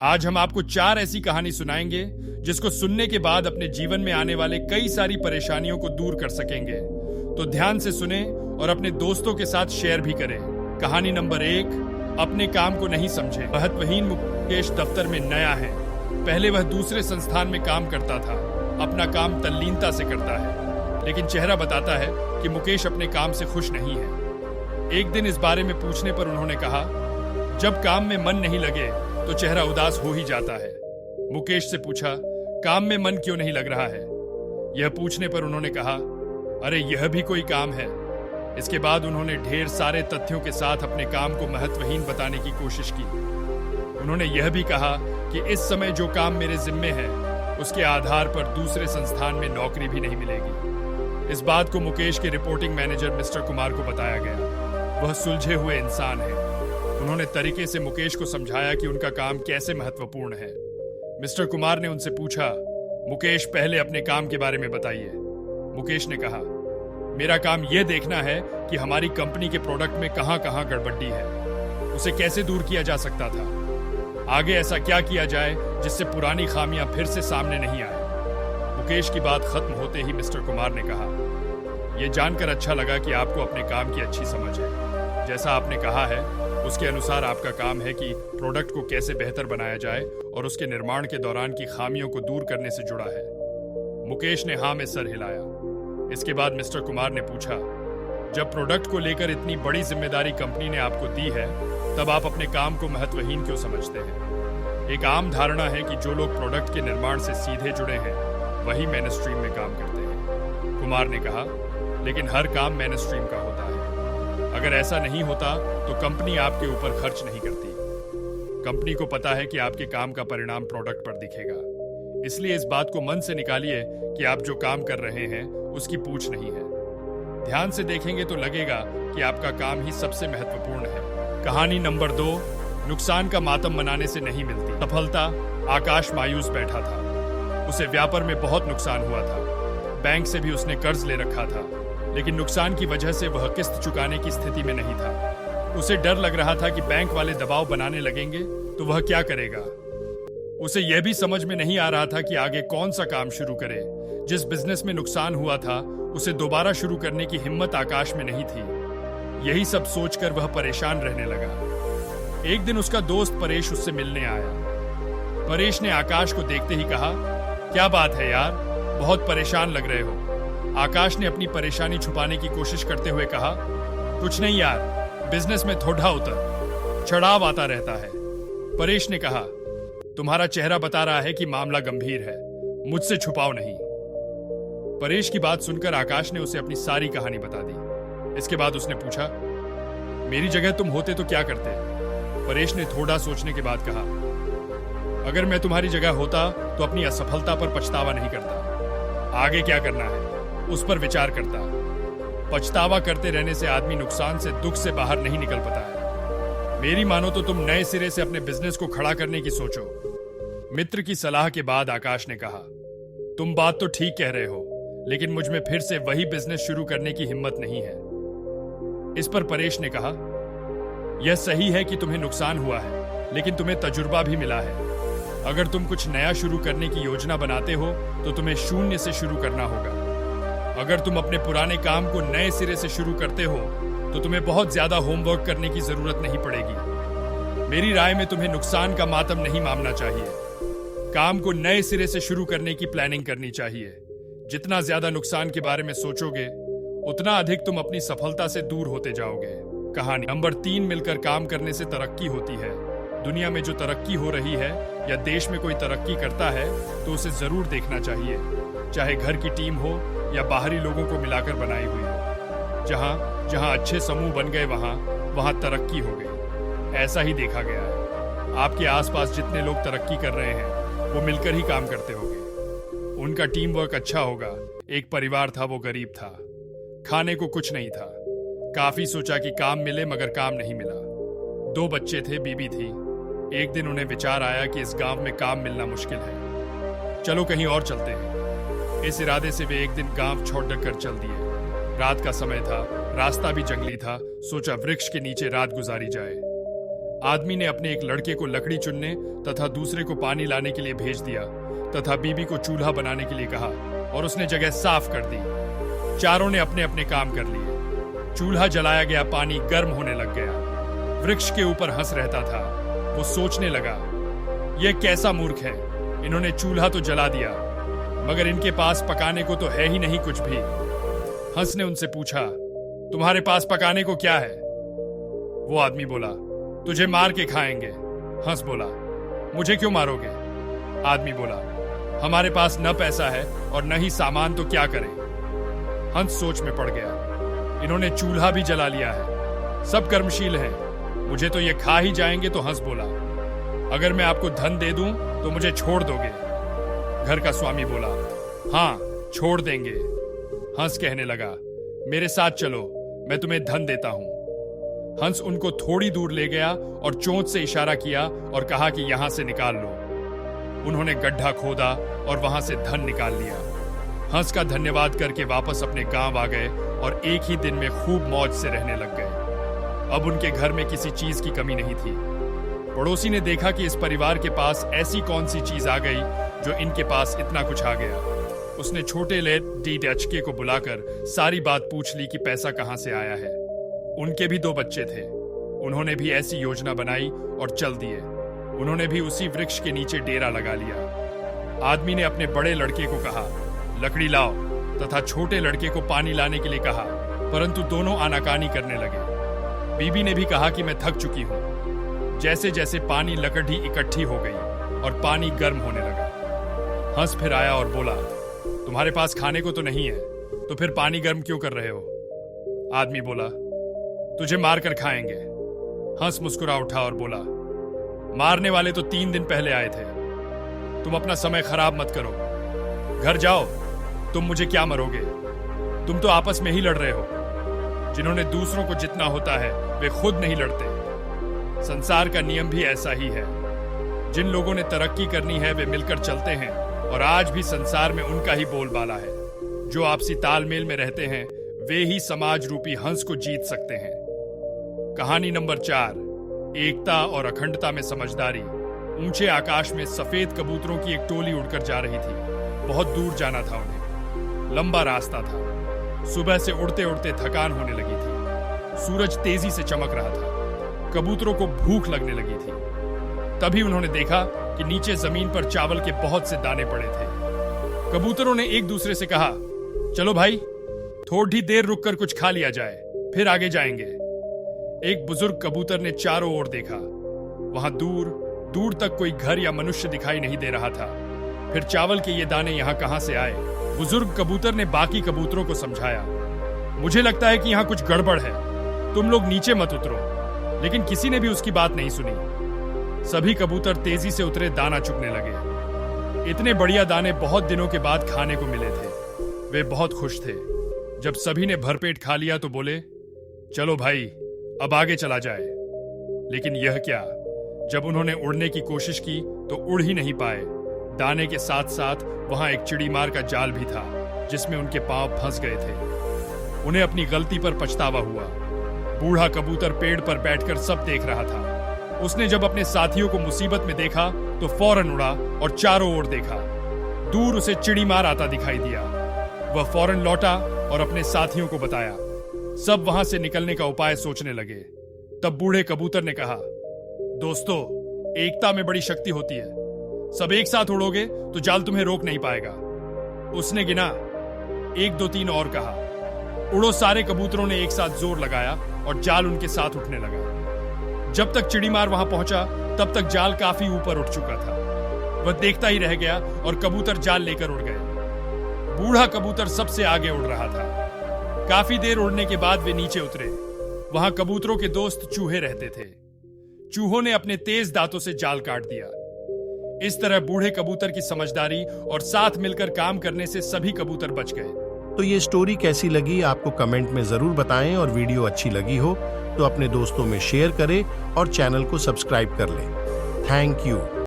आज हम आपको 4 ऐसी कहानी सुनाएंगे जिसको सुनने के बाद अपने जीवन में आने वाले कई सारी परेशानियों को दूर कर सकेंगे। तो ध्यान से सुने और अपने दोस्तों के साथ शेयर भी करें। कहानी नंबर 1, अपने काम को नहीं समझे। महत्वहीन मुकेश दफ्तर में नया है। पहले वह दूसरे संस्थान में काम करता था। अपना काम तल्लीनता से करता है, लेकिन चेहरा बताता है कि मुकेश अपने काम से खुश नहीं है। एक दिन इस बारे में पूछने पर उन्होंने कहा, जब काम में मन नहीं लगे तो चेहरा उदास हो ही जाता है। मुकेश से पूछा, काम में मन क्यों नहीं लग रहा है? यह पूछने पर उन्होंने कहा, अरे यह भी कोई काम है। इसके बाद उन्होंने ढेर सारे तथ्यों के साथ अपने काम को महत्वहीन बताने की कोशिश की। उन्होंने यह भी कहा कि इस समय जो काम मेरे जिम्मे है उसके आधार पर दूसरे संस्थान में नौकरी भी नहीं मिलेगी। इस बात को मुकेश के रिपोर्टिंग मैनेजर मिस्टर कुमार को बताया गया। वह सुलझे हुए इंसान है। उन्होंने तरीके से मुकेश को समझाया कि उनका काम कैसे महत्वपूर्ण है। मिस्टर कुमार ने उनसे पूछा, मुकेश पहले अपने काम के बारे में बताइए। मुकेश ने कहा, मेरा काम यह देखना है कि हमारी कंपनी के प्रोडक्ट में कहां कहां गड़बड़ी है, उसे कैसे दूर किया जा सकता था, आगे ऐसा क्या किया जाए जिससे पुरानी खामियां फिर से सामने नहीं आए। मुकेश की बात खत्म होते ही मिस्टर कुमार ने कहा, यह जानकर अच्छा लगा कि आपको अपने काम की अच्छी समझ है। जैसा आपने कहा है उसके अनुसार आपका काम है कि प्रोडक्ट को कैसे बेहतर बनाया जाए और उसके निर्माण के दौरान की खामियों को दूर करने से जुड़ा है। मुकेश ने हाँ में सर हिलाया। इसके बाद मिस्टर कुमार ने पूछा, जब प्रोडक्ट को लेकर इतनी बड़ी जिम्मेदारी कंपनी ने आपको दी है, तब आप अपने काम को महत्वहीन क्यों समझते हैं? एक आम धारणा है कि जो लोग प्रोडक्ट के निर्माण से सीधे जुड़े हैं वही मेन स्ट्रीम में काम करते हैं। कुमार ने कहा, लेकिन हर काम मेन स्ट्रीम का होता है। अगर ऐसा नहीं होता तो कंपनी आपके ऊपर खर्च नहीं करती। कंपनी को पता है कि आपके काम का परिणाम प्रोडक्ट पर दिखेगा। इसलिए इस बात को मन से निकालिए कि आप जो काम कर रहे हैं उसकी पूछ नहीं है। ध्यान से देखेंगे तो लगेगा कि आपका काम ही सबसे महत्वपूर्ण है। कहानी नंबर 2, नुकसान का मातम मनाने से नहीं मिलती सफलता। आकाश मायूस बैठा था। उसे व्यापार में बहुत नुकसान हुआ था। बैंक से भी उसने कर्ज ले रखा था, लेकिन नुकसान की वजह से वह किस्त चुकाने की स्थिति में नहीं था। उसे डर लग रहा था कि बैंक वाले दबाव बनाने लगेंगे तो वह क्या करेगा। उसे यह भी समझ में नहीं आ रहा था कि आगे कौन सा काम शुरू करे। जिस बिजनेस में नुकसान हुआ था उसे दोबारा शुरू करने की हिम्मत आकाश में नहीं थी। यही सब सोचकर वह परेशान रहने लगा। एक दिन उसका दोस्त परेश उससे मिलने आया। परेश ने आकाश को देखते ही कहा, क्या बात है यार, बहुत परेशान लग रहे हो। आकाश ने अपनी परेशानी छुपाने की कोशिश करते हुए कहा, कुछ नहीं यार, बिजनेस में थोड़ा उतर चढ़ाव आता रहता है। परेश ने कहा, तुम्हारा चेहरा बता रहा है कि मामला गंभीर है, मुझसे छुपाओ नहीं। परेश की बात सुनकर आकाश ने उसे अपनी सारी कहानी बता दी। इसके बाद उसने पूछा, मेरी जगह तुम होते तो क्या करते? परेश ने थोड़ा सोचने के बाद कहा, अगर मैं तुम्हारी जगह होता तो अपनी असफलता पर पछतावा नहीं करता। आगे क्या करना है उस पर विचार करता। पछतावा करते रहने से आदमी नुकसान से, दुख से बाहर नहीं निकल पाता है। मेरी मानो तो तुम नए सिरे से अपने बिजनेस को खड़ा करने की सोचो। मित्र की सलाह के बाद आकाश ने कहा, तुम बात तो ठीक कह रहे हो, लेकिन मुझ में फिर से वही बिजनेस शुरू करने की हिम्मत नहीं है। इस पर परेश ने कहा, यह सही है कि तुम्हें नुकसान हुआ है, लेकिन तुम्हें तजुर्बा भी मिला है। अगर तुम कुछ नया शुरू करने की योजना बनाते हो तो तुम्हें शून्य से शुरू करना होगा। अगर तुम अपने पुराने काम को नए सिरे से शुरू करते हो तो तुम्हें बहुत ज्यादा होमवर्क करने की जरूरत नहीं पड़ेगी। मेरी राय में तुम्हें नुकसान का मातम नहीं मानना चाहिए। काम को नए सिरे से शुरू करने की प्लानिंग करनी चाहिए। जितना ज्यादा नुकसान के बारे में सोचोगे उतना अधिक तुम अपनी सफलता से दूर होते जाओगे। कहानी नंबर 3, मिलकर काम करने से तरक्की होती है। दुनिया में जो तरक्की हो रही है या देश में कोई तरक्की करता है तो उसे जरूर देखना चाहिए, चाहे घर की टीम हो या बाहरी लोगों को मिलाकर बनाई हुई हो। जहां जहां अच्छे समूह बन गए वहां तरक्की हो गई। ऐसा ही देखा गया है। आपके आसपास जितने लोग तरक्की कर रहे हैं वो मिलकर ही काम करते होंगे। उनका टीम वर्क अच्छा होगा। एक परिवार था, वो गरीब था, खाने को कुछ नहीं था। काफी सोचा कि काम मिले, मगर काम नहीं मिला। 2 बच्चे थे, बीबी थी। एक दिन उन्हें विचार आया कि इस गांव में काम मिलना मुश्किल है, चलो कहीं और चलते हैं। इस इरादे से वे एक दिन गांव छोड़कर चल दिए। रात का समय था, रास्ता भी जंगली था। सोचा वृक्ष के नीचे रात गुजारी जाए। आदमी ने अपने एक लड़के को लकड़ी चुनने तथा दूसरे को पानी लाने के लिए भेज दिया तथा बीबी को चूल्हा बनाने के लिए कहा और उसने जगह साफ कर दी। चारों ने अपने अपने काम कर लिए। चूल्हा जलाया गया, पानी गर्म होने लग गया। वृक्ष के ऊपर हंस रहता था। वो सोचने लगा, यह कैसा मूर्ख है, इन्होंने चूल्हा तो जला दिया मगर इनके पास पकाने को तो है ही नहीं कुछ भी। हंस ने उनसे पूछा, तुम्हारे पास पकाने को क्या है? वो आदमी बोला, तुझे मार के खाएंगे। हंस बोला, मुझे क्यों मारोगे? आदमी बोला, हमारे पास न पैसा है और न ही सामान, तो क्या करें? हंस सोच में पड़ गया, इन्होंने चूल्हा भी जला लिया है, सब कर्मशील हैं, मुझे तो ये खा ही जाएंगे। तो हंस बोला, अगर मैं आपको धन दे दूं तो मुझे छोड़ दोगे? घर का स्वामी बोला, हाँ छोड़ देंगे। हंस कहने लगा, मेरे साथ चलो, मैं तुम्हें धन देता हूं। हंस उनको थोड़ी दूर ले गया और चोंच से इशारा किया और कहा कि यहां से निकाल लो। उन्होंने गड्ढा खोदा और वहां से धन निकाल लिया। हंस का धन्यवाद करके वापस अपने गांव आ गए और एक ही दिन में खूब मौज से रहने लग गए। अब उनके घर में किसी चीज की कमी नहीं थी। पड़ोसी ने देखा कि इस परिवार के पास ऐसी कौन सी चीज आ गई जो इनके पास इतना कुछ आ गया। उसने छोटे डीडचके को बुलाकर सारी बात पूछ ली कि पैसा कहां से आया है। उनके भी 2 बच्चे थे। उन्होंने भी ऐसी योजना बनाई और चल दिए। उन्होंने भी उसी वृक्ष के नीचे डेरा लगा लिया। आदमी ने अपने बड़े लड़के को कहा, लकड़ी लाओ, तथा छोटे लड़के को पानी लाने के लिए कहा, परंतु दोनों आनाकानी करने लगे। बीबी ने भी कहा कि मैं थक चुकी हूं। जैसे जैसे पानी लकड़ी इकट्ठी हो गई और पानी गर्म होने लगा। हंस फिर आया और बोला, तुम्हारे पास खाने को तो नहीं है, तो फिर पानी गर्म क्यों कर रहे हो? आदमी बोला, तुझे मारकर खाएंगे। हंस मुस्कुरा उठा और बोला, मारने वाले तो 3 दिन पहले आए थे। तुम अपना समय खराब मत करो, घर जाओ, तुम मुझे क्या मरोगे? तुम तो आपस में ही लड़ रहे हो। जिन्होंने दूसरों को जितना होता है वे खुद नहीं लड़ते। संसार का नियम भी ऐसा ही है। जिन लोगों ने तरक्की करनी है वे मिलकर चलते हैं और आज भी संसार में उनका ही बोलबाला है। जो आपसी तालमेल में रहते हैं वे ही समाज रूपी हंस को जीत सकते हैं। कहानी नंबर 4, एकता और अखंडता में समझदारी। ऊंचे आकाश में सफेद कबूतरों की एक टोली उड़कर जा रही थी। बहुत दूर जाना था उन्हें, लंबा रास्ता था। सुबह से उड़ते उड़ते थकान होने लगी थी। सूरज तेजी से चमक रहा था। कबूतरों को भूख लगने लगी थी। तभी उन्होंने देखा कि नीचे जमीन पर चावल के बहुत से दाने पड़े थे। कबूतरों ने एक दूसरे से कहा, चलो भाई, थोड़ी देर रुककर कुछ खा लिया जाए, फिर आगे जाएंगे। एक बुजुर्ग कबूतर ने चारों ओर देखा। वहां दूर दूर तक कोई घर या मनुष्य दिखाई नहीं दे रहा था। फिर चावल के ये दाने यहां कहां से आए? बुजुर्ग कबूतर ने बाकी कबूतरों को समझाया, मुझे लगता है कि यहां कुछ गड़बड़ है, तुम लोग नीचे मत उतरो। लेकिन किसी ने भी उसकी बात नहीं सुनी। सभी कबूतर तेजी से उतरे, दाना चुगने लगे। इतने बढ़िया दाने बहुत दिनों के बाद खाने को मिले थे। वे बहुत खुश थे। जब सभी ने भरपेट खा लिया तो बोले, चलो भाई, अब आगे चला जाए। लेकिन यह क्या, जब उन्होंने उड़ने की कोशिश की तो उड़ ही नहीं पाए। दाने के साथ साथ वहां एक चिड़ीमार का जाल भी था जिसमें उनके पांव फंस गए थे। उन्हें अपनी गलती पर पछतावा हुआ। बूढ़ा कबूतर पेड़ पर बैठकर सब देख रहा था। उसने जब अपने साथियों को मुसीबत में देखा तो फौरन उड़ा और चारों ओर देखा। दूर उसे चिड़ीमार आता दिखाई दिया। वह फौरन लौटा और अपने साथियों को बताया। सब वहां से निकलने का उपाय सोचने लगे। तब बूढ़े कबूतर ने कहा, दोस्तों, एकता में बड़ी शक्ति होती है। सब एक साथ उड़ोगे तो जाल तुम्हें रोक नहीं पाएगा। उसने गिना, 1 2 3 और कहा। उड़ो। सारे कबूतरों ने एक साथ जोर लगाया और जाल उनके साथ उठने लगा। जब तक चिड़ीमार वहां पहुंचा तब तक जाल काफी ऊपर उठ चुका था। वह देखता ही रह गया और कबूतर जाल लेकर उड़ गए। बूढ़ा कबूतर सबसे आगे उड़ रहा था। काफी देर उड़ने के बाद वे नीचे उतरे। वहां कबूतरों के दोस्त चूहे रहते थे। चूहों ने अपने तेज दांतों से जाल काट दिया। इस तरह बूढ़े कबूतर की समझदारी और साथ मिलकर काम करने से सभी कबूतर बच गए। तो ये स्टोरी कैसी लगी आपको कमेंट में जरूर बताएं, और वीडियो अच्छी लगी हो तो अपने दोस्तों में शेयर करें और चैनल को सब्सक्राइब कर लें। Thank you.